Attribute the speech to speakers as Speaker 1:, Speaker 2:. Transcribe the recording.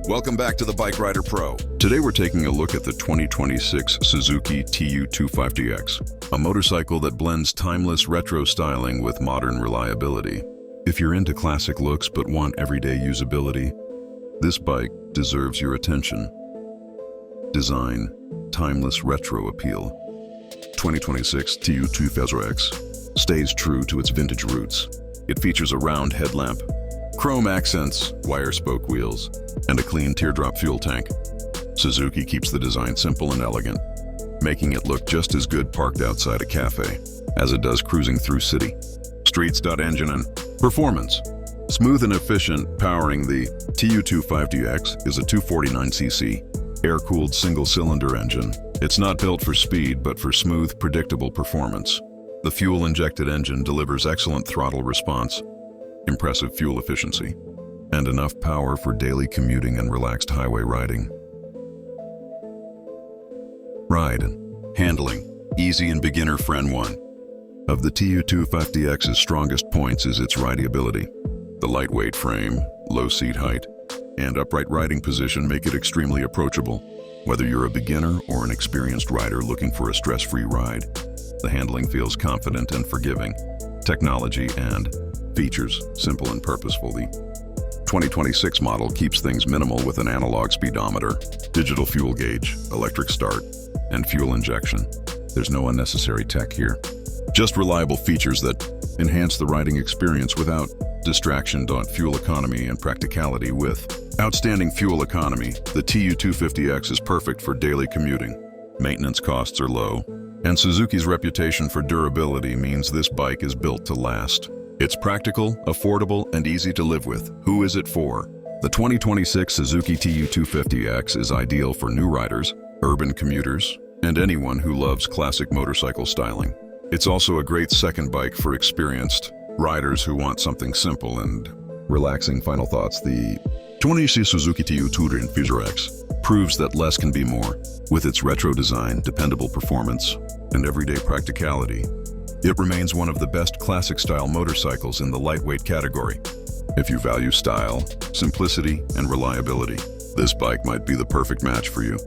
Speaker 1: Welcome back to the Bike Rider Pro. Today we're taking a look at the 2026 Suzuki TU250X, a motorcycle that blends timeless retro styling with modern reliability. If you're into classic looks but want everyday usability, this bike deserves your attention. Design, timeless retro appeal. 2026 TU250X stays true to its vintage roots. It features a round headlamp, chrome accents, wire spoke wheels, and a clean teardrop fuel tank. Suzuki keeps the design simple and elegant, making it look just as good parked outside a cafe as it does cruising through city streets. Engine and performance. Smooth and efficient. Powering the TU250X is a 249cc air-cooled single-cylinder engine. It's not built for speed but for smooth, predictable performance. The fuel-injected engine delivers excellent throttle response, impressive fuel efficiency, and enough power for daily commuting and relaxed highway riding. Ride and handling. Easy and beginner-friendly. One of the TU250X's strongest points is its rideability. The lightweight frame, low seat height, and upright riding position make it extremely approachable. Whether you're a beginner or an experienced rider looking for a stress-free ride, the handling feels confident and forgiving. Technology and features, simple and purposeful. The 2026 model keeps things minimal with an analog speedometer, digital fuel gauge, electric start, and fuel injection. There's no unnecessary tech here. Just reliable features that enhance the riding experience without distraction. Fuel economy and practicality. With outstanding fuel economy, the TU250X is perfect for daily commuting. Maintenance costs are low, and Suzuki's reputation for durability means this bike is built to last. It's practical, affordable, and easy to live with. Who is it for? The 2026 Suzuki TU250X is ideal for new riders, urban commuters, and anyone who loves classic motorcycle styling. It's also a great second bike for experienced riders who want something simple and relaxing. Final thoughts. The 2026 Suzuki TU250X proves that less can be more. With its retro design, dependable performance, and everyday practicality, it remains one of the best classic-style motorcycles in the lightweight category. If you value style, simplicity, and reliability, this bike might be the perfect match for you.